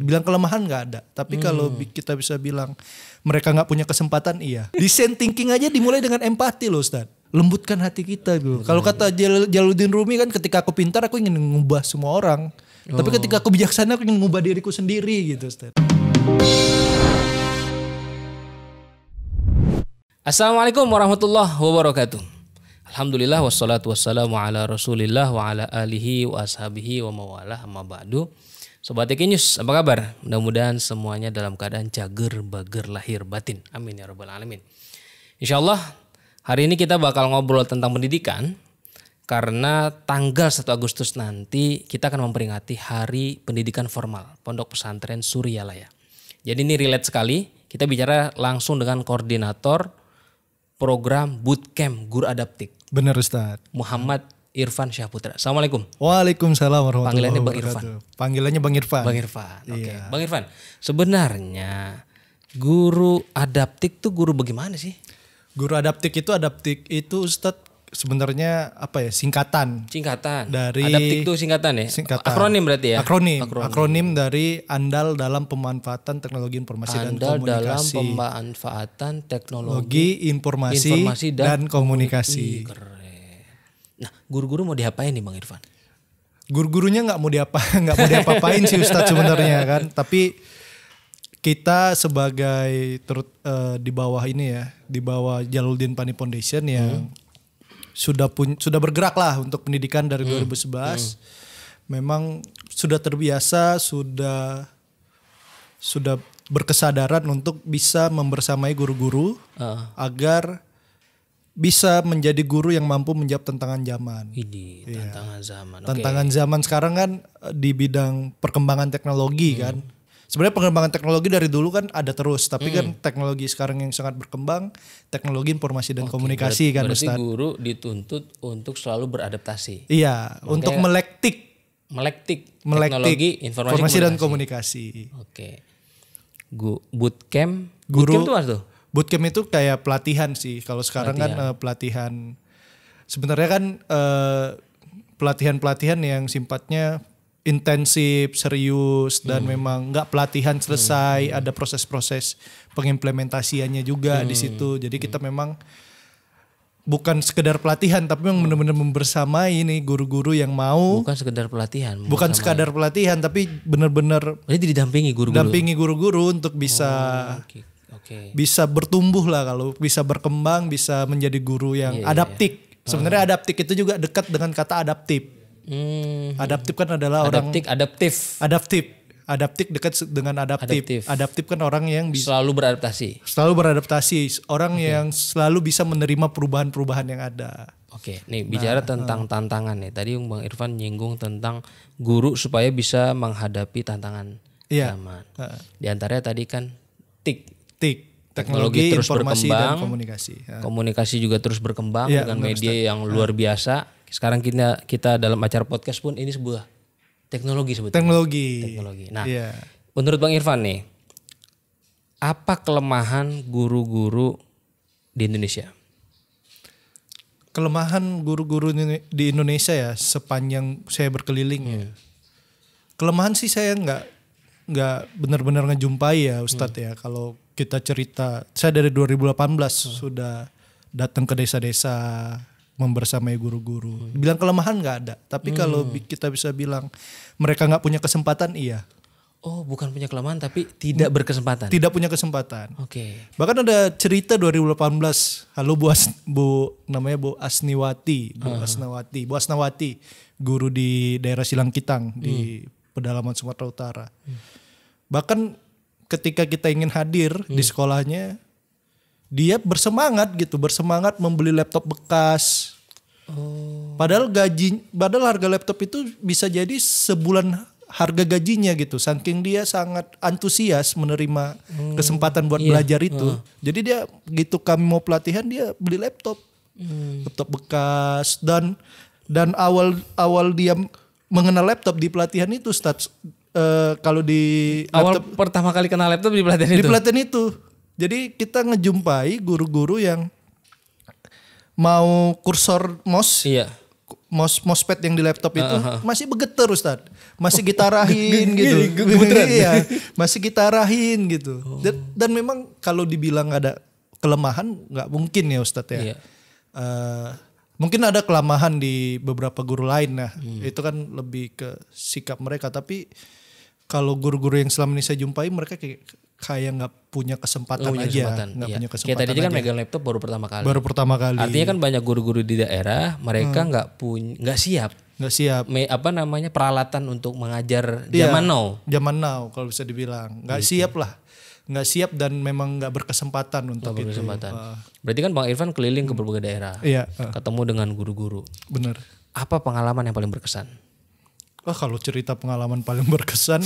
Bilang kelemahan nggak ada. Tapi kalau kita bisa bilang mereka nggak punya kesempatan, iya. Design thinking aja dimulai dengan empati loh Ustaz. Lembutkan hati kita gitu. Kalau kata Jalaluddin Rumi kan, ketika aku pintar aku ingin mengubah semua orang. Tapi ketika aku bijaksana aku ingin mengubah diriku sendiri gitu Ustaz. Assalamualaikum warahmatullahi wabarakatuh. Alhamdulillah wassalatu wassalamu ala rasulillah wa ala alihi wa ashabihi wa mawalah amma ba'du. Sobat Tekinius, apa kabar? Mudah-mudahan semuanya dalam keadaan cager bager lahir batin. Amin ya rabbal alamin. Insyaallah hari ini kita bakal ngobrol tentang pendidikan. Karena tanggal 1 Agustus nanti kita akan memperingati Hari Pendidikan Formal Pondok Pesantren Suryalaya. Jadi ini relate sekali. Kita bicara langsung dengan koordinator program Bootcamp Guru Adaptik. Benar Ustaz. Muhammad Irfan Syahputra. Assalamualaikum. Waalaikumsalam warahmatullahi Panggilannya Bang wabarakatuh. Irfan. Panggilannya Bang Irfan. Bang Irfan. Oke. Iya. Bang Irfan, sebenarnya guru adaptik tuh guru bagaimana sih? Guru adaptik itu Ustaz sebenarnya apa ya, singkatan dari adaptik itu singkatan ya? Akronim berarti ya? Akronim dari andal dalam pemanfaatan teknologi informasi dan komunikasi. Andal dalam pemanfaatan teknologi informasi dan komunikasi. Keren. Nah, guru-guru mau diapain nih Bang Irfan? Guru-gurunya nggak mau diapa-apain sih Ustadz sebenarnya kan. Tapi kita sebagai di bawah ini ya, di bawah Jalaluddin Pani Foundation yang sudah bergerak lah untuk pendidikan dari 2011. Memang sudah terbiasa, sudah berkesadaran untuk bisa membersamai guru-guru agar bisa menjadi guru yang mampu menjawab tantangan zaman. Ini tantangan zaman. Tantangan zaman sekarang kan di bidang perkembangan teknologi kan. Sebenarnya pengembangan teknologi dari dulu kan ada terus, tapi kan teknologi sekarang yang sangat berkembang, teknologi informasi dan komunikasi kan berarti Ustaz. Guru dituntut untuk selalu beradaptasi. Iya, untuk melektik teknologi informasi dan komunikasi. Oke. Bootcamp itu apa tuh? Bootcamp itu kayak pelatihan sih. Kalau sekarang kan pelatihan. Sebenarnya kan pelatihan-pelatihan yang sifatnya intensif, serius, dan memang nggak pelatihan selesai, ada proses-proses pengimplementasiannya juga di situ. Jadi kita memang bukan sekedar pelatihan, tapi memang benar-benar membersamai ini guru-guru yang mau. Bukan sekedar pelatihan. Bukan sekadar pelatihan, tapi benar-benar didampingi guru-guru untuk bisa bisa bertumbuh lah, kalau bisa berkembang, bisa menjadi guru yang adaptif. Sebenarnya adaptif itu juga dekat dengan kata adaptif. Adaptif kan adalah adaptif dekat dengan adaptif. Adaptif kan orang yang bisa selalu beradaptasi. Orang yang selalu bisa menerima perubahan-perubahan yang ada. Oke, nih bicara tentang tantangan nih. Tadi Bang Irfan nyinggung tentang guru supaya bisa menghadapi tantangan zaman. Di antaranya tadi kan teknologi terus berkembang, dan komunikasi juga terus berkembang dengan media yang luar biasa. Sekarang kita dalam acara podcast pun ini sebuah teknologi sebetulnya. Teknologi. Nah, menurut Bang Irfan nih, apa kelemahan guru-guru di Indonesia? Kelemahan guru-guru di Indonesia ya, sepanjang saya berkeliling. Kelemahan sih saya nggak benar-benar ngejumpai ya Ustadz ya. Kalau kita cerita, saya dari 2018 sudah datang ke desa-desa membersamai guru-guru. Bilang kelemahan nggak ada, tapi kalau kita bisa bilang mereka nggak punya kesempatan, iya. Oh, bukan punya kelemahan tapi tidak berkesempatan. Tidak punya kesempatan. Oke. Bahkan ada cerita 2018. Halo Bu Asniwati, Bu Asnawati, guru di daerah Silangkitang di pedalaman Sumatera Utara. Bahkan ketika kita ingin hadir di sekolahnya, dia bersemangat membeli laptop bekas. Padahal harga laptop itu bisa jadi sebulan harga gajinya gitu. Saking dia sangat antusias menerima kesempatan buat belajar itu. Jadi dia gitu kami mau pelatihan, dia beli laptop bekas, dan awal dia mengenal laptop di pelatihan itu kalau di awal pertama kali kenal laptop di pelatihan itu. Jadi kita ngejumpai guru-guru yang mau kursor MOS, mousepad yang di laptop itu masih bergetar Ustaz. Masih gitarahin gitu. Iya, masih gitarahin gitu. Dan memang kalau dibilang ada kelemahan nggak mungkin ya Ustaz ya. Iya. Mungkin ada kelemahan di beberapa guru lain nah. Itu kan lebih ke sikap mereka. Tapi kalau guru-guru yang selama ini saya jumpai mereka kayak nggak punya kesempatan aja. Nggak punya kesempatan. Kayak tadi kan megang laptop baru pertama kali. Baru pertama kali. Artinya kan banyak guru-guru di daerah mereka nggak siap. Nggak siap. Peralatan untuk mengajar Iya, zaman now. Zaman now kalau bisa dibilang. Nggak siap lah. Nggak siap dan memang nggak berkesempatan untuk itu. Berarti kan Bang Irfan keliling ke berbagai daerah. Iya. Ketemu dengan guru-guru. Bener. Apa pengalaman yang paling berkesan? Kalau cerita pengalaman paling berkesan,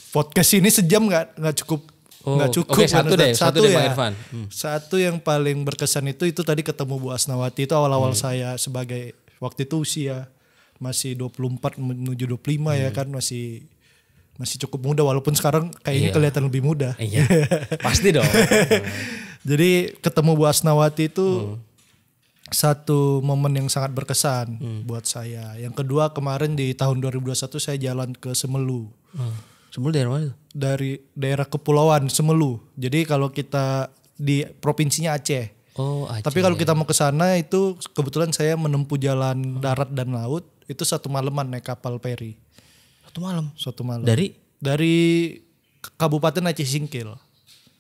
podcast ini sejam nggak cukup. Nggak cukup. Oke, satu deh Bang Irfan. Satu yang paling berkesan itu tadi ketemu Bu Asnawati itu awal-awal saya sebagai waktu itu usia masih 24 menuju 25 ya kan masih cukup muda walaupun sekarang kayaknya kelihatan lebih muda. Iya. Pasti dong. Jadi ketemu Bu Asnawati itu satu momen yang sangat berkesan buat saya. Yang kedua kemarin di tahun 2021 saya jalan ke Semelu. Semelu daerah mana? Dari daerah kepulauan Semelu. Jadi kalau kita di provinsinya Aceh. Oh, Aceh. Tapi kalau kita mau ke sana itu kebetulan saya menempuh jalan darat dan laut itu 1 malaman naik kapal feri. 1 malam. Dari Kabupaten Aceh Singkil.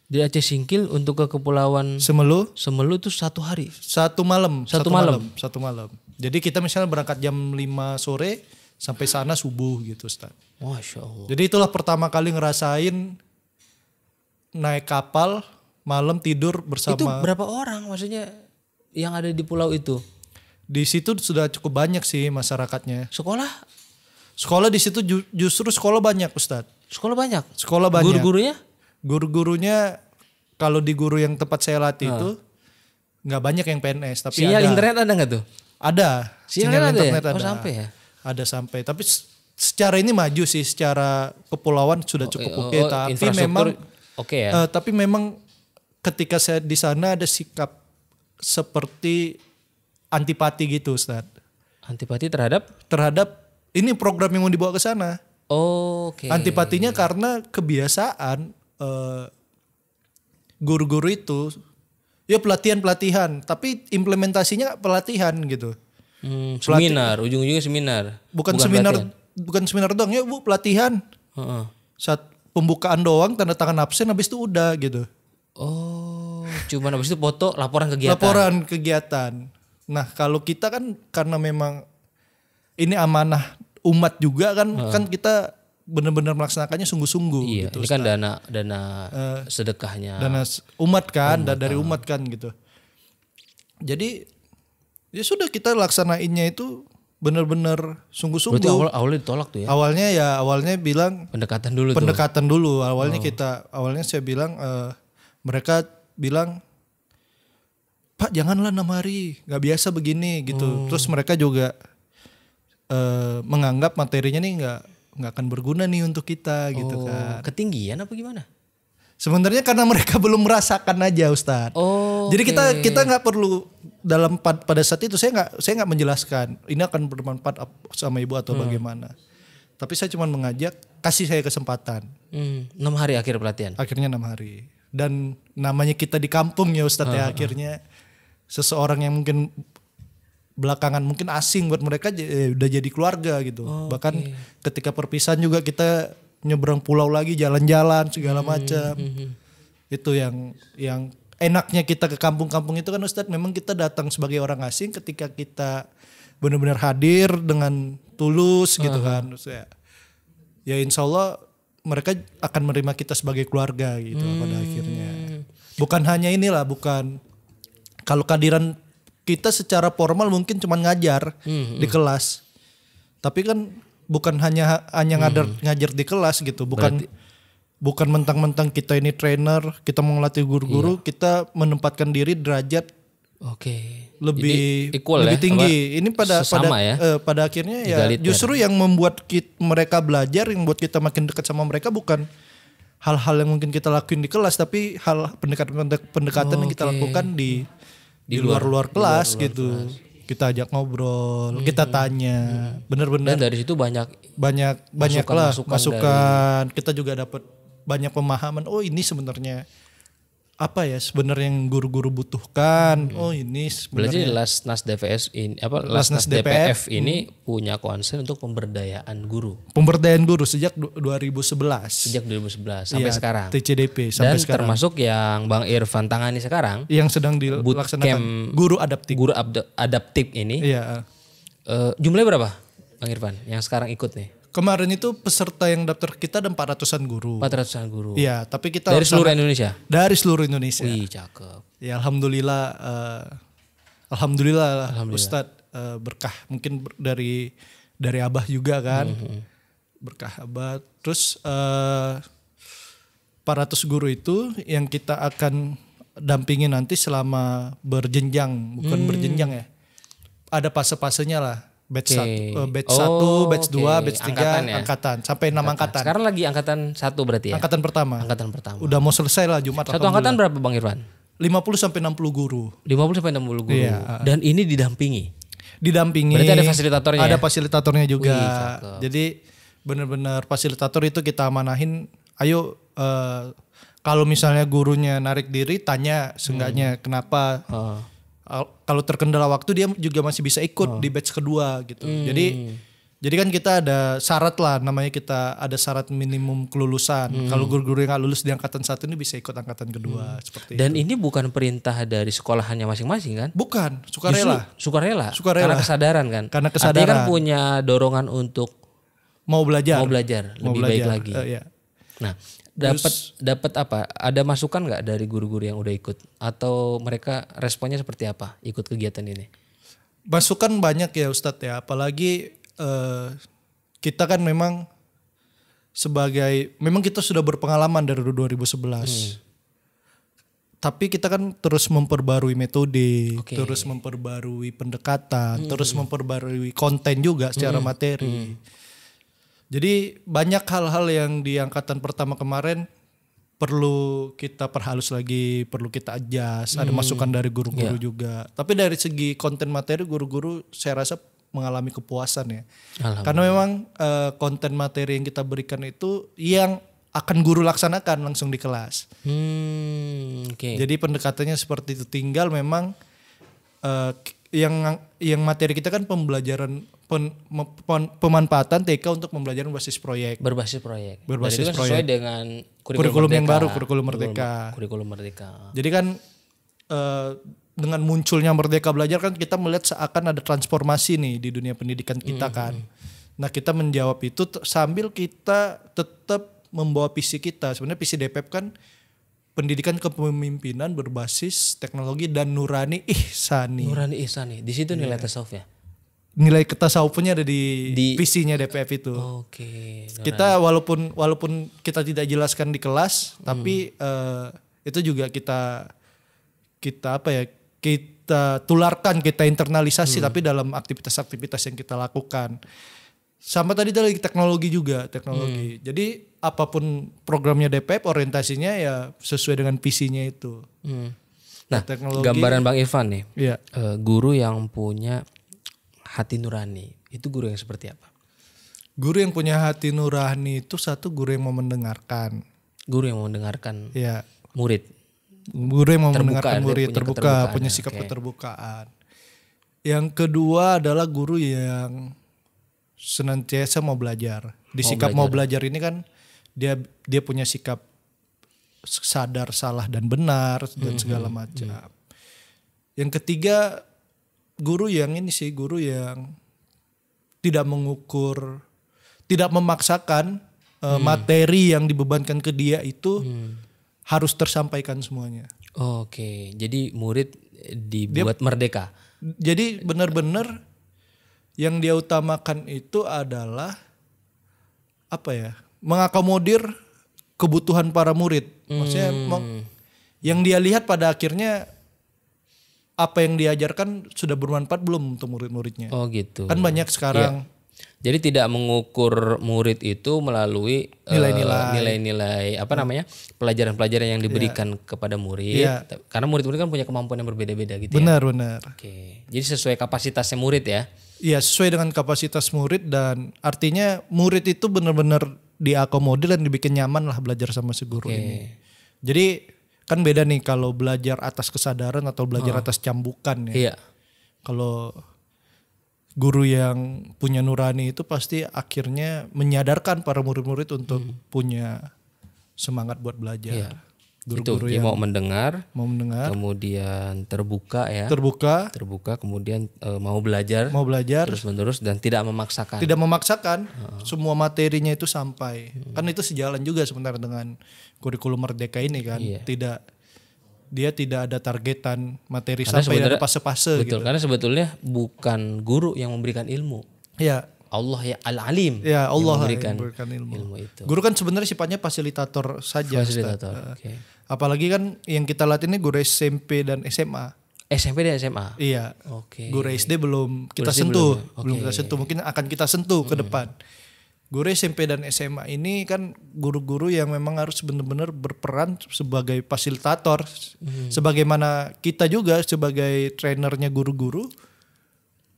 Di Aceh Singkil untuk ke kepulauan Semelu itu 1 hari. 1 malam. 1 malam. Jadi kita misalnya berangkat jam 5 sore sampai sana subuh gitu Ustaz. Masya Allah. Jadi itulah pertama kali ngerasain naik kapal malam tidur bersama. Itu berapa orang maksudnya yang ada di pulau itu? Di situ sudah cukup banyak sih masyarakatnya. Sekolah di situ justru sekolah banyak Ustadz. Sekolah banyak. Guru-gurunya? Guru-gurunya kalau di guru yang tempat saya latih itu nggak banyak yang PNS. Tapi sinyal internet ada nggak tuh? Ada. Sinyal internet ada. ada. Sampai ya? Ada sampai. Tapi secara ini maju sih. Secara kepulauan sudah cukup oke. Tapi memang ya. Tapi memang ketika saya di sana ada sikap seperti antipati gitu Ustadz. Antipati terhadap ini program yang mau dibawa ke sana. Oke. Antipatinya karena kebiasaan guru-guru itu ya pelatihan, tapi implementasinya pelatihan gitu. Seminar, ujung-ujungnya seminar. Bukan seminar doang ya Bu, pelatihan. Saat pembukaan doang tanda tangan absen habis itu udah gitu. Oh, cuman habis itu foto laporan kegiatan. Nah, kalau kita kan karena memang ini amanah umat juga kan kita benar-benar melaksanakannya sungguh-sungguh. Iya, gitu. Ini kan dana sedekahnya. Dana umat kan, dari umat kan gitu. Jadi ya sudah kita laksanainnya itu benar-benar sungguh-sungguh. Berarti awalnya ditolak tuh ya? Awalnya bilang pendekatan dulu. Awalnya saya bilang mereka bilang Pak janganlah 6 hari, nggak biasa begini gitu. Terus mereka juga menganggap materinya nih nggak akan berguna nih untuk kita gitu kan. Ketinggian apa gimana? Sebenarnya karena mereka belum merasakan aja Ustadz. Jadi kita nggak perlu pada saat itu saya nggak menjelaskan ini akan bermanfaat sama ibu atau bagaimana. Tapi saya cuma mengajak, kasih saya kesempatan. 6 hari akhir pelatihan. Akhirnya 6 hari. Dan namanya kita di kampung ya Ustadz ya akhirnya seseorang yang mungkin belakangan mungkin asing buat mereka udah jadi keluarga gitu. Bahkan ketika perpisahan juga kita nyebrang pulau lagi, jalan-jalan segala macam. Itu yang enaknya kita ke kampung-kampung itu kan Ustadz, memang kita datang sebagai orang asing ketika kita benar-benar hadir dengan tulus gitu kan. Ya insya Allah mereka akan menerima kita sebagai keluarga gitu pada akhirnya. Bukan hanya bukan kalau kehadiran kita secara formal mungkin cuma ngajar di kelas. Tapi kan bukan hanya ngajar di kelas gitu. Bukan mentang-mentang kita ini trainer, kita mau ngelatih guru-guru, kita menempatkan diri derajat lebih tinggi. Ini pada akhirnya ya justru yang membuat mereka belajar, yang membuat kita makin dekat sama mereka bukan hal-hal yang mungkin kita lakuin di kelas, tapi hal pendekatan yang kita lakukan di luar kelas gitu. kita ajak ngobrol, kita tanya, bener-bener Dan dari situ banyak banyak lah masukan masukan. Kita juga dapat banyak pemahaman. Oh ini sebenarnya apa ya sebenarnya yang guru-guru butuhkan. Oh ini berarti sebenarnya Lasnas DPS ini Lasnas DPF ini punya concern untuk pemberdayaan guru pemberdayaan guru sejak 2011. sejak 2011 sampai Iya, sekarang. TCDP Dan sampai sekarang. termasuk yang Bang Irfan tangani sekarang, Yang sedang dilaksanakan Bootcamp guru adaptif. guru adaptif ini. Iya. Jumlahnya berapa Bang Irfan yang sekarang ikut nih? Kemarin itu peserta yang daftar kita ada 400-an guru. 400-an guru. Iya, tapi kita Dari seluruh Indonesia. dari seluruh Indonesia. Wih, cakep. Ya alhamdulillah Ustadz, berkah mungkin dari Abah juga kan. Berkah Abah. Terus 400 guru itu yang kita akan dampingi nanti selama berjenjang, bukan berjenjang ya. Ada fase-fasenya lah. Batch 1, batch 2, batch 3, angkatan. Sampai 6 angkatan. Sekarang lagi angkatan 1 berarti ya? Angkatan pertama. Angkatan pertama. Udah mau selesai lah Jumat. Satu angkatan berapa Bang Irfan? 50 sampai 60 guru. 50 sampai 60 guru. Iya. Dan ini didampingi. Berarti ada fasilitatornya. Ada fasilitatornya juga. Wih, cakep. Jadi benar-benar fasilitator itu kita amanahin. Ayo kalau misalnya gurunya narik diri, tanya seenggaknya kenapa. Kalau terkendala waktu dia juga masih bisa ikut di batch kedua gitu. Jadi kan kita ada syarat lah, namanya kita ada syarat minimum kelulusan. Kalau guru-guru yang gak lulus di angkatan 1 ini bisa ikut angkatan kedua seperti Dan itu. ini bukan perintah dari sekolahannya masing-masing kan? Bukan, sukarela. Sukarela. Sukarela. Karena kesadaran kan? Karena Artinya kan kesadaran. punya dorongan untuk Mau belajar. lebih baik lagi. Iya. Nah, dapat apa? Ada masukan nggak dari guru-guru yang udah ikut? Atau mereka responnya seperti apa ikut kegiatan ini? Masukan banyak ya Ustadz ya, apalagi kita kan memang memang kita sudah berpengalaman dari 2011. Tapi kita kan terus memperbarui metode, terus memperbarui pendekatan, terus memperbarui konten juga secara materi. Jadi banyak hal-hal yang di angkatan pertama kemarin perlu kita perhalus lagi, perlu kita adjust. Ada masukan dari guru-guru juga. Tapi dari segi konten materi guru-guru saya rasa mengalami kepuasan ya. Karena memang konten materi yang kita berikan itu yang akan guru laksanakan langsung di kelas. Jadi pendekatannya seperti itu. Tinggal memang yang materi kita kan pembelajaran pemanfaatan TK untuk pembelajaran berbasis proyek. Berbasis proyek. Berbasis Dan itu kan proyek. sesuai dengan Kurikulum yang baru, kurikulum merdeka. Kurikulum merdeka. Jadi kan dengan munculnya Merdeka Belajar kan kita melihat seakan ada transformasi nih di dunia pendidikan kita kan. Nah kita menjawab itu sambil kita tetap membawa visi kita. Sebenarnya visi DPF kan pendidikan kepemimpinan berbasis teknologi dan nurani ihsani. Nurani ihsani. Di situ nilai tasawufnya. Nilai ketasawufannya ada di visinya DPF itu. Kita walaupun kita tidak jelaskan di kelas, tapi itu juga kita tularkan, kita internalisasi tapi dalam aktivitas-aktivitas yang kita lakukan. Sama tadi teknologi juga, teknologi. Jadi apapun programnya DPF orientasinya ya sesuai dengan visinya itu. Nah, teknologi, gambaran Bang Irfan nih. Iya. Guru yang punya hati nurani, itu guru yang seperti apa? Guru yang punya hati nurani itu satu guru yang mau mendengarkan. Guru yang mau mendengarkan murid. Guru yang mau mendengarkan murid, terbuka, punya sikap keterbukaan. Yang kedua adalah guru yang senantiasa mau belajar. Di sikap mau belajar ini kan dia punya sikap sadar salah dan benar dan segala macam. Yang ketiga guru yang tidak mengukur, tidak memaksakan materi yang dibebankan ke dia itu harus tersampaikan semuanya. Jadi murid dibuat merdeka. Jadi benar-benar yang dia utamakan itu adalah mengakomodir kebutuhan para murid. Maksudnya yang dia lihat pada akhirnya apa yang diajarkan sudah bermanfaat belum untuk murid-muridnya. Gitu. Kan banyak sekarang Jadi tidak mengukur murid itu melalui nilai-nilai pelajaran-pelajaran yang diberikan kepada murid. Karena murid-murid kan punya kemampuan yang berbeda-beda gitu Benar. Oke. Jadi sesuai kapasitasnya murid ya. Iya, sesuai dengan kapasitas murid, dan artinya murid itu benar-benar diakomodir dan dibikin nyaman lah belajar sama si guru ini. Jadi kan beda nih kalau belajar atas kesadaran atau belajar atas cambukan ya. Iya. Kalau guru yang punya nurani itu pasti akhirnya menyadarkan para murid-murid untuk punya semangat buat belajar. Iya. Guru-guru Dia yang mau mendengar, kemudian terbuka ya. terbuka, Kemudian mau belajar terus-menerus dan tidak memaksakan. tidak memaksakan, semua materinya itu sampai. Kan itu sejalan juga sebenarnya dengan kurikulum Merdeka ini kan. Dia tidak ada targetan materi sampai ada fase-fase Betul, gitu. karena sebetulnya bukan guru yang memberikan ilmu. Ya, Allah ya Al-Alim. ya Allah yang memberikan ilmu. itu. Guru kan sebenarnya sifatnya fasilitator saja. Fasilitator. Oke. Apalagi kan yang kita latih ini guru SMP dan SMA. SMP dan SMA. Iya. Oke. Guru SD belum kita SD sentuh, belum ya? belum kita sentuh. Mungkin akan kita sentuh ke depan. Guru SMP dan SMA ini kan guru-guru yang memang harus benar-benar berperan sebagai fasilitator. Sebagaimana kita juga sebagai trainernya guru-guru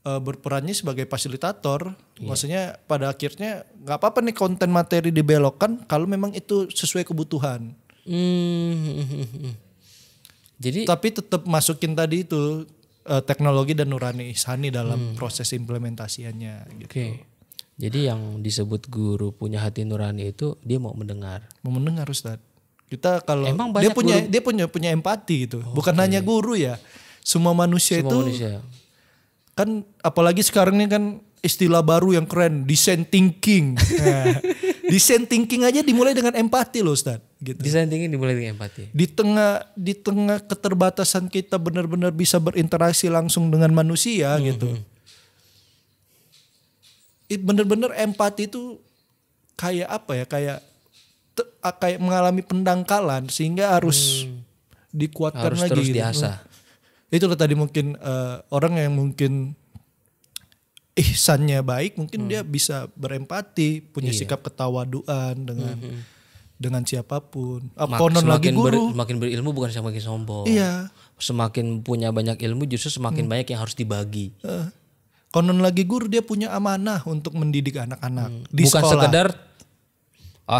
berperannya sebagai fasilitator. Maksudnya pada akhirnya nggak apa-apa nih konten materi dibelokkan kalau memang itu sesuai kebutuhan. Jadi Tapi tetap masukin tadi itu teknologi dan nurani ihsani dalam proses implementasiannya gitu. Oke. Jadi yang disebut guru punya hati nurani itu dia mau mendengar. Mau mendengar Ustaz. Kita kalau Emang dia banyak punya empati gitu. Bukan hanya guru ya. Semua manusia kan apalagi sekarang ini kan istilah baru yang keren, design thinking. Nah, design thinking aja dimulai dengan empati loh Ustaz. Gitu. Desain thinking dimulai dengan empati. Di tengah keterbatasan kita benar-benar bisa berinteraksi langsung dengan manusia gitu. Bener-bener empati itu kayak apa ya, kayak mengalami pendangkalan sehingga harus dikuatkan harus lagi terus gitu. diasah. Itulah tadi mungkin orang yang mungkin ihsannya baik mungkin dia bisa berempati, punya sikap ketawaduan dengan siapapun. Konon lagi guru Semakin berilmu bukan semakin sombong. Iya. Semakin punya banyak ilmu justru semakin banyak yang harus dibagi. Konon lagi guru dia punya amanah untuk mendidik anak-anak di Bukan sekolah. sekedar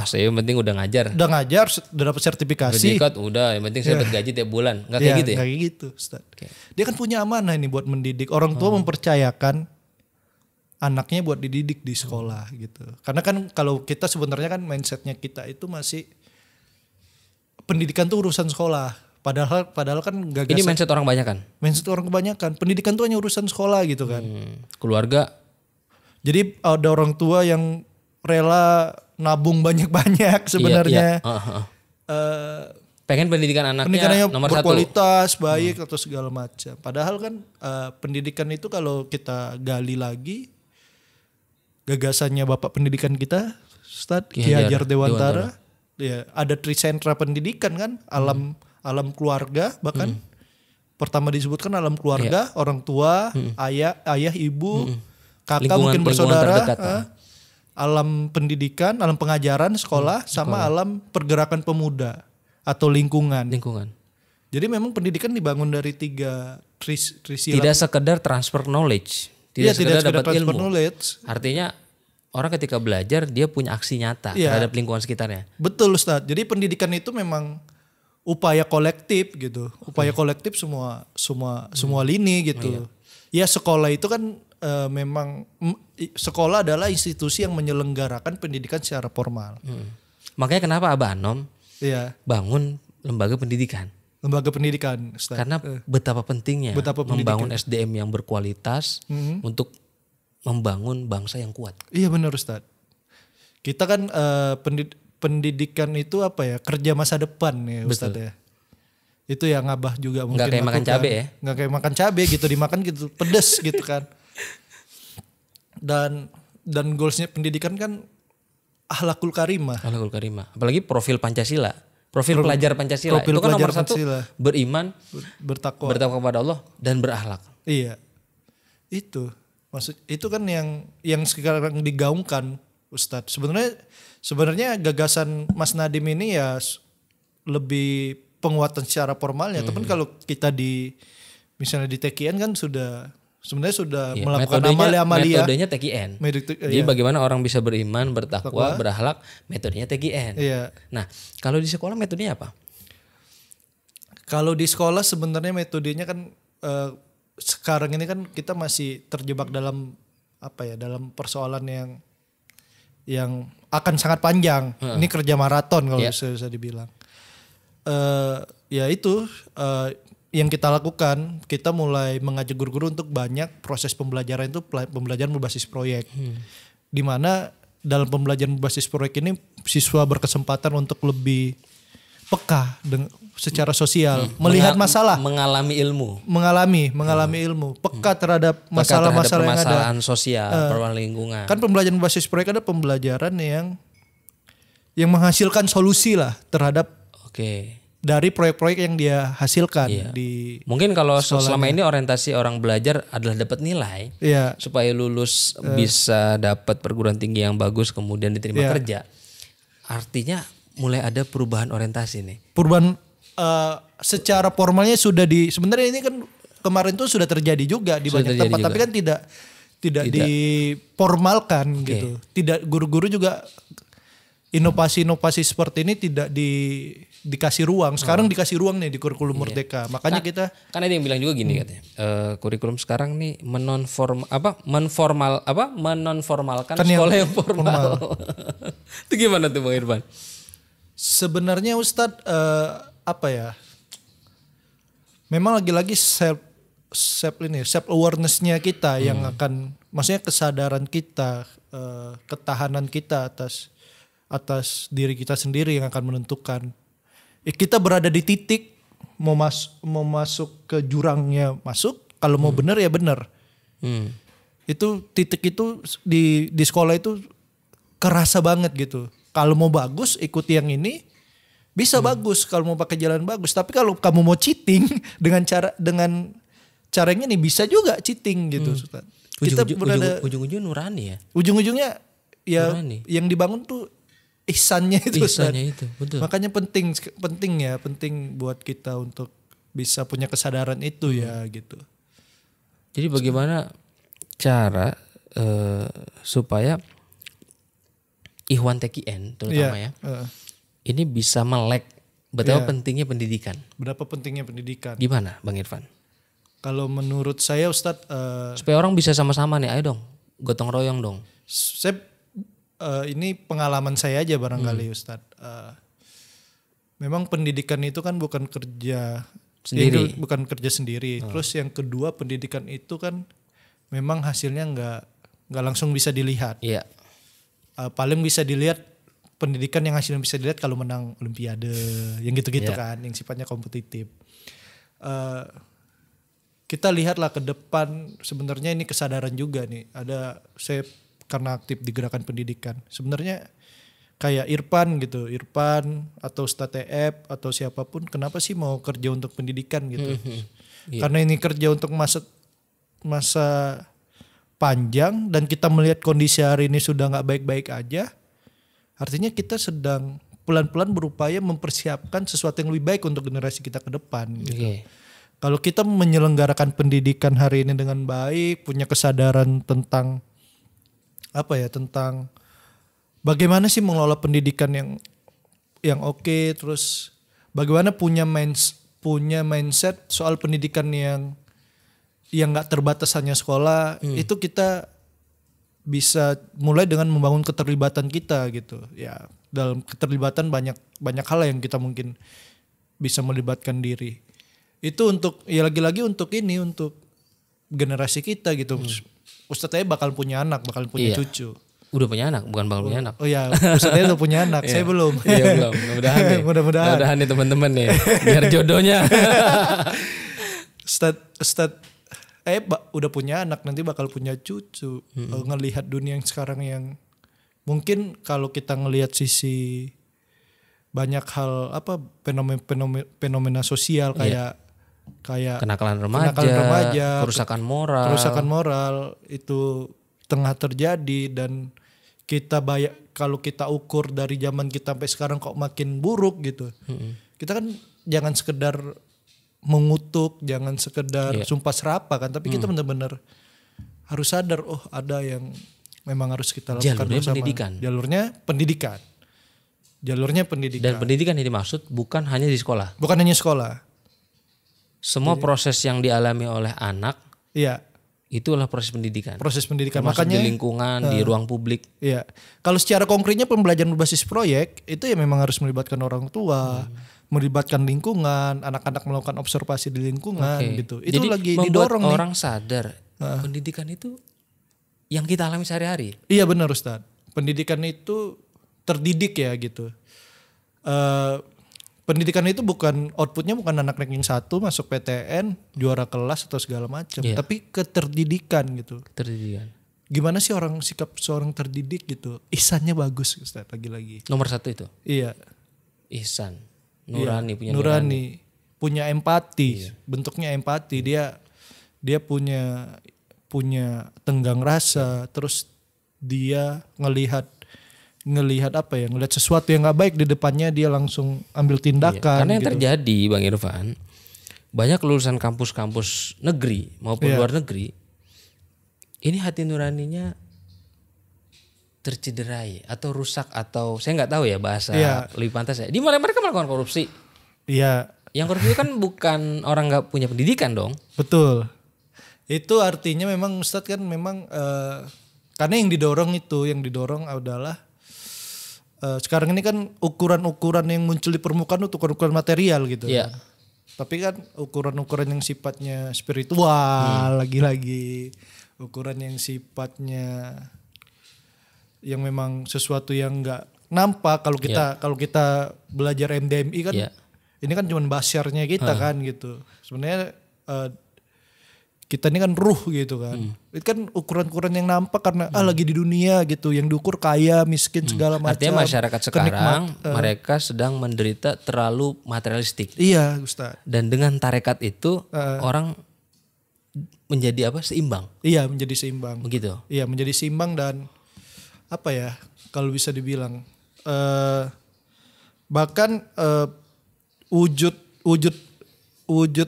saya yang penting udah ngajar. Udah ngajar, udah dapat sertifikasi. Sertifikat udah, yang penting saya dapat gaji tiap bulan. Enggak kayak gitu ya? Enggak kayak gitu, Ustaz. Dia kan punya amanah ini buat mendidik. Orang tua mempercayakan anaknya buat dididik di sekolah gitu. Karena kan kalau kita sebenarnya kan mindsetnya kita itu masih pendidikan tuh urusan sekolah. Padahal kan gagasan. Ini mindset orang banyak kan? Mindset orang kebanyakan. Pendidikan tuh hanya urusan sekolah gitu kan. Keluarga. Jadi ada orang tua yang rela nabung banyak-banyak sebenarnya. Iya. Pengen pendidikan anaknya nomor berkualitas, baik atau segala macam. Padahal kan pendidikan itu kalau kita gali lagi, gagasannya Bapak Pendidikan kita, Ustadz Ki Hajar Dewantara. Ya, ada trisentra pendidikan kan, alam keluarga bahkan pertama disebutkan alam keluarga, orang tua, ayah, ibu, kakak mungkin bersaudara, alam pendidikan, alam pengajaran sekolah, sama alam pergerakan pemuda atau lingkungan. Jadi memang pendidikan dibangun dari tiga trisilam. Tidak sekedar transfer knowledge, tidak sekedar dapat ilmu. Knowledge. Artinya orang ketika belajar dia punya aksi nyata terhadap lingkungan sekitarnya. Betul Ustadz. Jadi pendidikan itu memang upaya kolektif gitu. Upaya kolektif semua lini gitu. Ya sekolah itu kan memang sekolah adalah institusi yang menyelenggarakan pendidikan secara formal. Makanya kenapa Abah Anom bangun lembaga pendidikan. Lembaga pendidikan. Ustaz. Karena betapa pentingnya membangun SDM yang berkualitas untuk membangun bangsa yang kuat. Iya benar Ustaz. Kita kan pendidikan itu apa ya, kerja masa depan ya Ustaz ya. Itu yang Abah juga mungkin nggak kayak makan cabe ya. Nggak kayak makan cabe gitu, dimakan gitu pedes gitu kan. Dan goalsnya pendidikan kan akhlakul karimah. Akhlakul karimah. Apalagi profil Pancasila. Profil pelajar Pancasila. Profil itu kan nomor Pancasila. 1 beriman, bertakwa kepada Allah dan berakhlak. Iya. Itu. Maksud itu kan yang sekarang digaungkan Ustadz. Sebenarnya gagasan Mas Nadim ini ya lebih penguatan secara formalnya. Tapi kalau kita misalnya di TKN kan sebenarnya sudah melakukan amalia-amalia. Metodenya TKN. Jadi bagaimana orang bisa beriman, bertakwa, berakhlak, metodenya TKN. Iya. Nah, kalau di sekolah metodenya apa? Kalau di sekolah sebenarnya metodenya kan sekarang ini kan kita masih terjebak dalam dalam persoalan yang akan sangat panjang. Ini kerja maraton kalau bisa dibilang. Ya itu yang kita lakukan, kita mulai mengajak guru-guru untuk banyak proses pembelajaran itu pembelajaran berbasis proyek. Di mana dalam pembelajaran berbasis proyek ini siswa berkesempatan untuk lebih peka secara sosial, melihat masalah, mengalami ilmu, peka terhadap masalah-masalah yang ada, permasalahan sosial, permasalahan lingkungan. Kan pembelajaran berbasis proyek ada pembelajaran yang menghasilkan solusi lah terhadap dari proyek-proyek yang dia hasilkan di mungkin kalau selama ini orientasi orang belajar adalah dapat nilai supaya lulus bisa dapat perguruan tinggi yang bagus kemudian diterima kerja. Artinya mulai ada perubahan orientasi nih. Perubahan secara formalnya sebenarnya ini kan kemarin tuh sudah terjadi juga di banyak tempat juga. Tapi kan tidak diformalkan gitu. Tidak, guru-guru juga inovasi-inovasi seperti ini tidak dikasih ruang. Sekarang dikasih ruang nih di kurikulum Merdeka. Makanya kita kan ada yang bilang juga gini katanya. Kurikulum sekarang nih menonformalkan kan sekolah yang formal. Itu gimana tuh Bang Irfan? Sebenarnya Ustadz memang lagi-lagi self awareness-nya kita yang akan, maksudnya kesadaran kita, ketahanan kita atas diri kita sendiri yang akan menentukan. Kita berada di titik mau masuk ke jurangnya masuk, kalau mau benar ya benar. Itu titik itu di sekolah itu kerasa banget gitu. Kalau mau bagus ikuti yang ini bisa bagus, kalau mau pakai jalan bagus. Tapi kalau kamu mau cheating dengan cara yang ini bisa juga cheating gitu. Ujung-ujungnya nurani ya. Ujung-ujungnya ya nurani. Yang dibangun tuh ihsannya itu. Betul. Makanya penting buat kita untuk bisa punya kesadaran itu ya gitu. Jadi bagaimana cara supaya Ikhwan TKN terutama ini bisa melek betapa pentingnya pendidikan. Berapa pentingnya pendidikan? Gimana Bang Irfan? Kalau menurut saya Ustadz, supaya orang bisa sama-sama nih, ayo dong gotong royong dong. Ini pengalaman saya aja barangkali Ustadz. Memang pendidikan itu kan bukan kerja sendiri. Bukan kerja sendiri. Terus yang kedua, pendidikan itu kan memang hasilnya nggak langsung bisa dilihat. Iya. Paling bisa dilihat pendidikan yang hasilnya bisa dilihat kalau menang olimpiade, yang gitu-gitu kan, yang sifatnya kompetitif. Kita lihatlah ke depan, sebenarnya ini kesadaran juga nih. Saya karena aktif di gerakan pendidikan. Sebenarnya kayak Irfan atau Ustadz TF atau siapapun, kenapa sih mau kerja untuk pendidikan gitu? Karena ini kerja untuk masa panjang dan kita melihat kondisi hari ini sudah nggak baik-baik aja, artinya kita sedang pelan-pelan berupaya mempersiapkan sesuatu yang lebih baik untuk generasi kita ke depan. Gitu. Kalau kita menyelenggarakan pendidikan hari ini dengan baik, punya kesadaran tentang tentang bagaimana sih mengelola pendidikan yang oke, terus bagaimana punya mindset soal pendidikan yang nggak terbatas hanya sekolah, itu kita bisa mulai dengan membangun keterlibatan kita gitu. Ya, dalam keterlibatan banyak hal yang kita mungkin bisa melibatkan diri. Itu untuk lagi-lagi untuk generasi kita gitu. Ustadznya bakal punya anak, bakal punya cucu. Udah punya anak, bukan bakal punya anak. Oh iya, Ustadznya udah punya anak, saya belum. Iya belum, mudah-mudahan nih teman-teman nih, biar jodohnya. Ustadz udah punya anak, nanti bakal punya cucu. Ngelihat dunia yang sekarang yang mungkin kalau kita ngelihat sisi banyak hal fenomena sosial kayak kayak Kenakalan remaja, kerusakan moral itu tengah terjadi, dan kalau kita ukur dari zaman kita sampai sekarang kok makin buruk gitu. Kita kan jangan sekedar mengutuk, jangan sekedar sumpah serapah kan, tapi kita benar-benar harus sadar, oh ada yang memang harus kita lakukan bersama. Jalurnya pendidikan. Dan pendidikan yang dimaksud bukan hanya di sekolah. Bukan hanya sekolah. Semua proses yang dialami oleh anak, iya, itulah proses pendidikan. Makanya di lingkungan, di ruang publik. Iya. Kalau secara konkretnya pembelajaran berbasis proyek itu ya memang harus melibatkan orang tua, melibatkan lingkungan, anak-anak melakukan observasi di lingkungan gitu. Itu Jadi lagi membuat didorong orang sadar pendidikan itu yang kita alami sehari-hari. Iya benar Ustadz. Pendidikan itu terdidik ya gitu. Pendidikan itu outputnya bukan anak ranking 1 masuk PTN, juara kelas atau segala macam, tapi keterdidikan gitu. Keterdidikan. Gimana sih sikap seorang terdidik gitu? Ihsannya bagus Ustadz, lagi-lagi. Nomor 1 itu. Iya. Ihsan. Nurani, punya nurani. Punya empati, bentuknya empati. Dia punya tenggang rasa, terus dia ngelihat sesuatu yang nggak baik di depannya, dia langsung ambil tindakan. Karena yang gitu. terjadi Bang Irfan, banyak lulusan kampus-kampus negeri maupun luar negeri, ini hati nuraninya tercederai atau rusak, atau saya nggak tahu ya bahasa lebih pantas ya. Di mana mereka melakukan korupsi. Iya. Yang korupsi kan bukan orang nggak punya pendidikan dong. Betul. Itu artinya memang Ustadz kan memang karena yang didorong adalah sekarang ini kan ukuran-ukuran yang muncul di permukaan itu ukuran-ukuran material gitu. Iya. Tapi kan ukuran-ukuran yang sifatnya spiritual, lagi-lagi ukuran yang sifatnya yang memang sesuatu yang nggak nampak. Kalau kita belajar MDMI kan, ini kan cuma basyarnya kita kan gitu. Sebenarnya kita ini kan ruh gitu kan. Itu kan ukuran-ukuran yang nampak karena lagi di dunia gitu, yang diukur kaya, miskin segala macam. Artinya masyarakat sekarang mereka sedang menderita terlalu materialistik. Iya, Ustaz. Dan dengan tarekat itu orang menjadi seimbang. Iya, menjadi seimbang. Begitu. Iya, menjadi seimbang dan kalau bisa dibilang bahkan wujud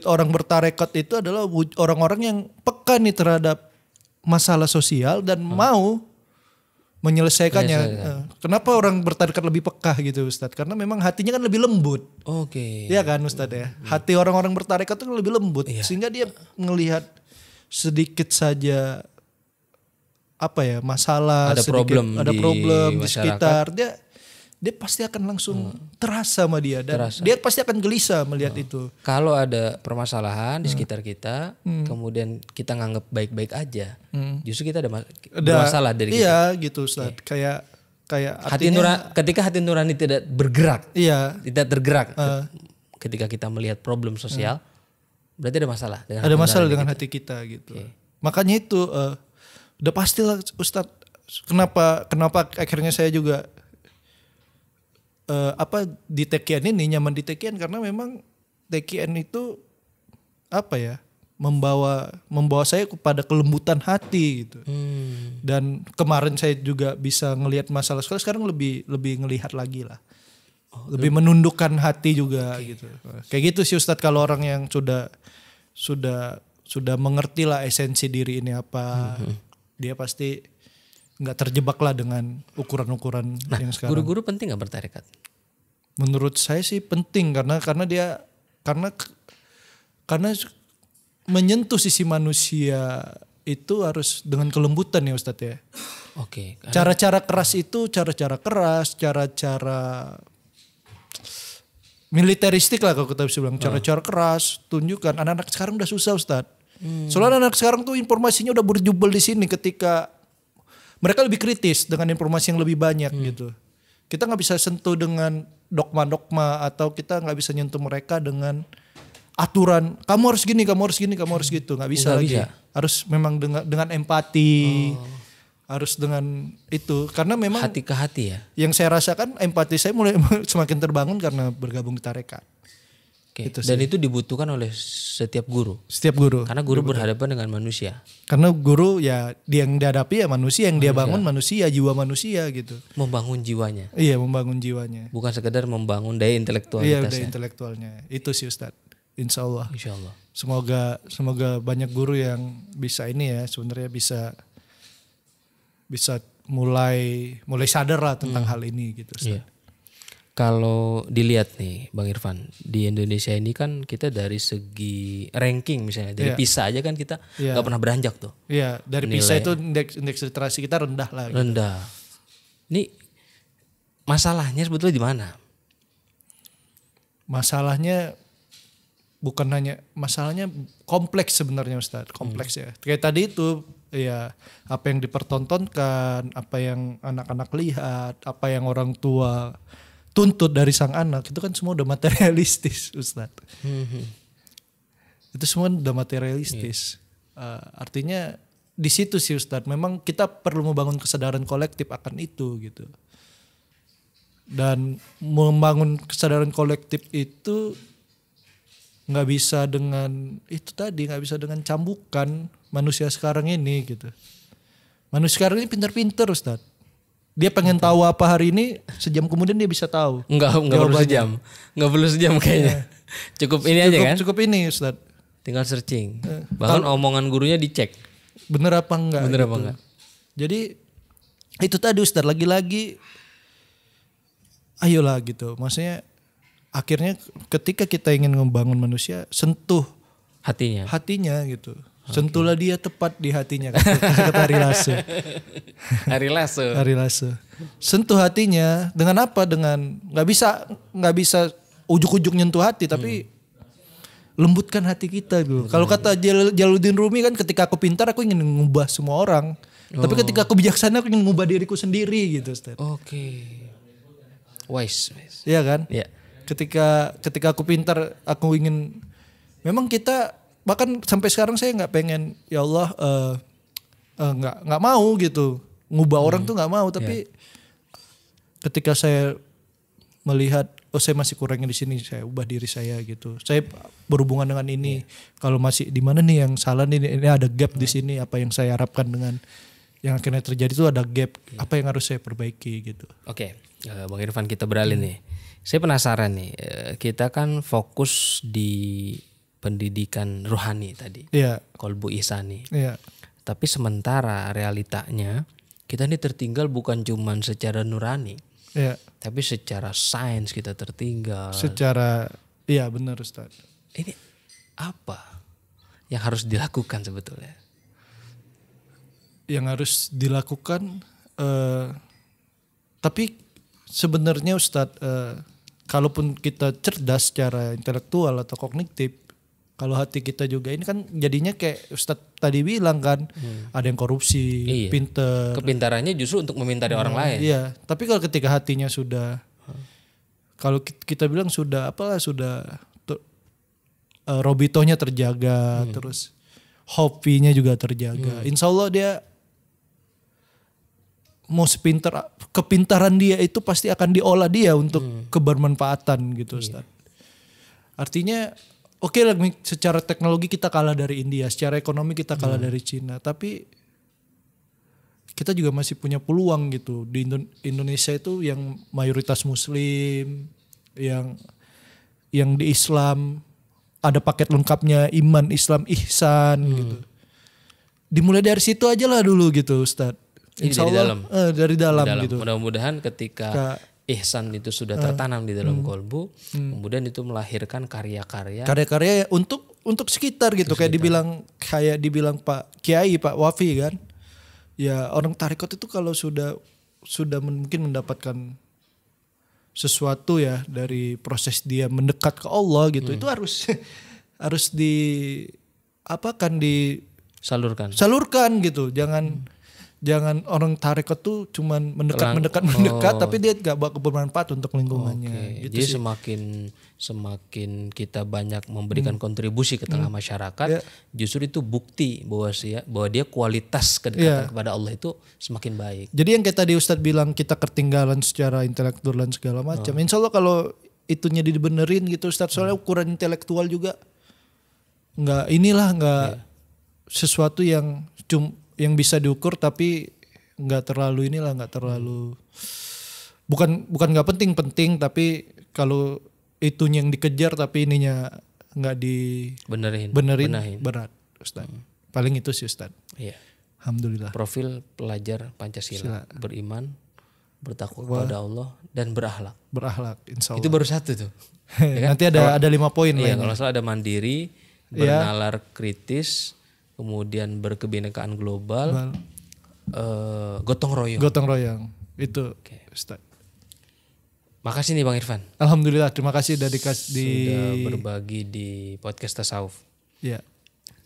orang bertarekat itu adalah orang-orang yang peka nih terhadap masalah sosial dan mau menyelesaikannya. Kenapa orang bertarekat lebih peka gitu Ustadz? Karena memang hatinya kan lebih lembut. Oke. Iya kan Ustadz ya. Hati orang-orang bertarekat itu lebih lembut. Sehingga dia ngelihat sedikit saja masalah, ada problem di sekitar, dia pasti akan langsung terasa sama dia, dan dia pasti akan gelisah melihat itu. Kalau ada permasalahan di sekitar kita, kemudian kita nganggap baik-baik aja, justru kita ada masalah dari kita. Iya gitu Ustaz. Kayak ketika hati nurani tidak bergerak, tidak tergerak, ketika kita melihat problem sosial, berarti ada masalah. Ada masalah dengan hati kita gitu. Makanya itu udah pastilah Ustaz. Kenapa akhirnya saya juga di TKN ini nyaman di TKN, karena memang TKN itu membawa saya kepada kelembutan hati gitu. Dan kemarin saya juga bisa ngelihat masalah sekarang lebih ngelihat lagi lah. Lebih menundukkan hati juga gitu. Kayak gitu sih Ustadz, kalau orang yang sudah mengerti lah esensi diri ini apa, dia pasti nggak terjebak lah dengan ukuran-ukuran yang sekarang. Guru-guru penting nggak bertarekat? Menurut saya sih penting karena menyentuh sisi manusia itu harus dengan kelembutan ya Ustadz ya. Oke. Cara-cara keras itu cara-cara militeristik lah kalau kita bisa bilang. Cara-cara keras, tunjukkan. Anak-anak sekarang udah susah Ustadz. Soalnya anak-anak sekarang tuh informasinya udah berjubel di sini, ketika mereka lebih kritis dengan informasi yang lebih banyak gitu. Kita nggak bisa sentuh dengan dogma-dogma, atau kita nggak bisa nyentuh mereka dengan aturan. Kamu harus gini, kamu harus gini, kamu harus gitu. Nggak bisa lagi. Harus memang dengan empati, harus dengan itu. Karena memang hati ke hati ya. Yang saya rasakan empati saya mulai semakin terbangun karena bergabung di tarekat. Oke. Itu Dan itu dibutuhkan oleh setiap guru. Setiap guru. Karena guru berhadapan dengan manusia. Karena guru ya yang dihadapi ya manusia, yang dia bangun manusia, jiwa manusia gitu. Membangun jiwanya. Iya, membangun jiwanya. Bukan sekedar membangun daya Iya, intelektualitasnya. udah intelektualnya. Itu sih Ustadz. Insya Allah. Insya Allah. Semoga banyak guru yang bisa ini ya, sebenarnya bisa mulai sadar lah tentang hal ini gitu Ustadz. Iya. Kalau dilihat nih Bang Irfan, di Indonesia ini kan kita dari segi ranking misalnya, dari PISA aja kan kita nggak pernah beranjak tuh. Iya, dari PISA itu indeks literasi kita rendah lah. Gitu. Rendah. Ini masalahnya sebetulnya di mana? Masalahnya masalahnya kompleks sebenarnya Ustadz, kompleks ya. Kayak tadi itu ya, apa yang dipertontonkan, apa yang anak-anak lihat, apa yang orang tua tuntut dari sang anak, itu kan semua udah materialistis Ustadz. Itu semua udah materialistis. Artinya di situ sih Ustadz, memang kita perlu membangun kesadaran kolektif akan itu gitu. Dan membangun kesadaran kolektif itu nggak bisa dengan cambukan manusia sekarang ini gitu. Manusia sekarang ini pintar-pintar Ustadz. Dia pengen tahu apa hari ini, sejam kemudian dia bisa tahu. Enggak perlu sejam. Enggak perlu sejam kayaknya. Cukup ini aja kan? Cukup ini Ustadz. Tinggal searching. Bahkan omongan gurunya dicek. Bener apa enggak? Bener gitu. apa enggak? Jadi itu tadi Ustadz, lagi-lagi ayolah gitu. Maksudnya akhirnya ketika kita ingin membangun manusia, sentuh hatinya gitu. Sentuhlah dia tepat di hatinya kata Ari Lasso. Sentuh hatinya dengan apa? Dengan nggak bisa ujuk-ujuk nyentuh hati, tapi lembutkan hati kita gitu. Kalau kata Jalaluddin Rumi kan, ketika aku pintar aku ingin mengubah semua orang. Tapi ketika aku bijaksana aku ingin mengubah diriku sendiri gitu Ustaz. Oke. Wise. Iya kan? Iya. Ketika aku pintar aku ingin, memang kita bahkan sampai sekarang saya nggak pengen ya Allah nggak mau gitu ngubah orang tuh nggak mau, tapi ketika saya melihat saya masih kurangnya di sini, saya ubah diri saya gitu. Saya berhubungan dengan ini, kalau masih di mana nih yang salah nih, ini ada gap di sini, apa yang saya harapkan dengan yang akhirnya terjadi itu ada gap, apa yang harus saya perbaiki gitu. Oke. Bang Irfan, kita beralih nih. Saya penasaran nih, kita kan fokus di pendidikan rohani tadi, Kolbu Ihsani. Iya. Tapi sementara realitanya kita ini tertinggal bukan cuman secara nurani, tapi secara sains kita tertinggal. Iya benar Ustaz. Ini apa yang harus dilakukan sebetulnya? Yang harus dilakukan, tapi sebenarnya Ustadz, kalaupun kita cerdas secara intelektual atau kognitif, kalau hati kita juga ini kan jadinya kayak Ustadz tadi bilang kan, ada yang korupsi, pinter. Kepintarannya justru untuk memintari orang lain. Iya, tapi kalau ketika hatinya sudah, kalau kita bilang sudah robitonya terjaga, terus hobinya juga terjaga, insya Allah dia mau sepintar, kepintaran dia itu pasti akan diolah dia untuk kebermanfaatan gitu Ustaz. Artinya oke lah, secara teknologi kita kalah dari India, secara ekonomi kita kalah dari Cina, tapi kita juga masih punya peluang gitu. Di Indonesia itu yang mayoritas Muslim, yang di Islam ada paket lengkapnya iman, Islam, ihsan gitu. Dimulai dari situ aja lah dulu gitu Ustaz. Insya Allah, dari dalam gitu. Mudah-mudahan ketika ihsan itu sudah tertanam di dalam kolbu, kemudian itu melahirkan karya-karya untuk sekitar gitu, kayak dibilang Pak Kiai, Pak Wafi kan. Ya orang tarekat itu kalau sudah mungkin mendapatkan sesuatu ya dari proses dia mendekat ke Allah gitu, itu harus disalurkan gitu. Jangan orang tarekat tuh cuman mendekat tapi dia gak bakal bermanfaat untuk lingkungannya. Gitu jadi sih. semakin kita banyak memberikan kontribusi ke tengah masyarakat, justru itu bukti bahwa dia kualitas kedekatan kepada Allah itu semakin baik. Jadi yang kayak tadi Ustadz bilang kita ketinggalan secara intelektual dan segala macam. Insya Allah kalau itunya dibenerin gitu Ustadz. Soalnya ukuran intelektual juga nggak sesuatu yang bisa diukur tapi nggak terlalu bukan nggak penting tapi kalau itunya yang dikejar tapi ininya nggak dibenerin berat Ustadz. Paling itu sih Ustadz. Iya. Alhamdulillah. Profil pelajar Pancasila, beriman, bertakwa kepada Allah dan berakhlak. Insya Allah. Itu baru satu tuh. Ya kan? Nanti ada 5 poin iya, lainnya. kalau salah ada mandiri, bernalar kritis, kemudian berkebinekaan global, gotong royong. Itu Ustaz. Makasih nih Bang Irfan. Alhamdulillah, terima kasih sudah berbagi di podcast Tasawuf. Iya.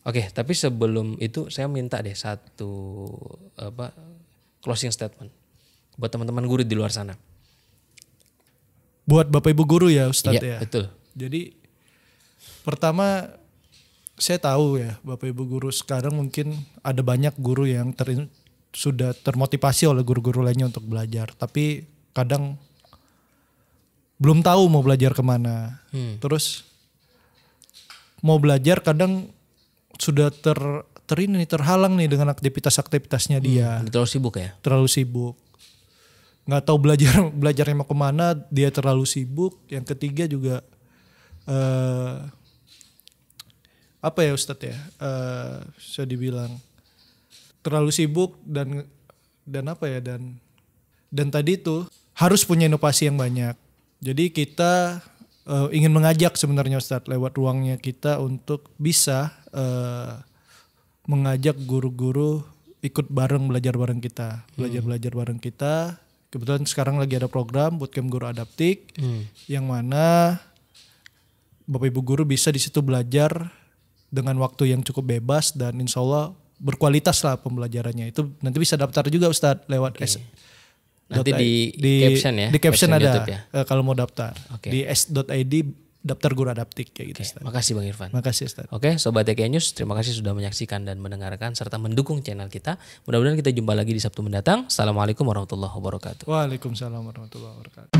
Oke, tapi sebelum itu saya minta deh satu closing statement buat teman-teman guru di luar sana. Buat Bapak Ibu guru ya Ustadz ya. Betul. Jadi pertama saya tahu ya Bapak Ibu guru sekarang mungkin ada banyak guru yang sudah termotivasi oleh guru-guru lainnya untuk belajar. Tapi kadang belum tahu mau belajar kemana. Terus mau belajar kadang sudah terhalang nih dengan aktivitasnya dia. Terlalu sibuk. Nggak tahu belajarnya mau kemana, dia terlalu sibuk. Yang ketiga juga apa ya Ustadz ya? Saya dibilang terlalu sibuk dan apa ya dan tadi itu harus punya inovasi yang banyak. Jadi kita ingin mengajak sebenarnya Ustadz lewat ruangnya kita untuk bisa mengajak guru-guru ikut belajar bareng kita, belajar bareng kita. Kebetulan sekarang lagi ada program Bootcamp Guru Adaptik yang mana Bapak Ibu guru bisa di situ belajar dengan waktu yang cukup bebas dan insya Allah berkualitas lah pembelajarannya. Itu nanti bisa daftar juga Ustadz lewat nanti di caption ya. Di caption ada ya? Kalau mau daftar. Di s.id daftar Guru Adaptik kayak gitu Ustadz. Makasih Bang Irfan. Makasih Ustadz. Oke, Sobat TK News, terima kasih sudah menyaksikan dan mendengarkan serta mendukung channel kita. Mudah-mudahan kita jumpa lagi di Sabtu mendatang. Assalamualaikum warahmatullahi wabarakatuh. Waalaikumsalam warahmatullahi wabarakatuh.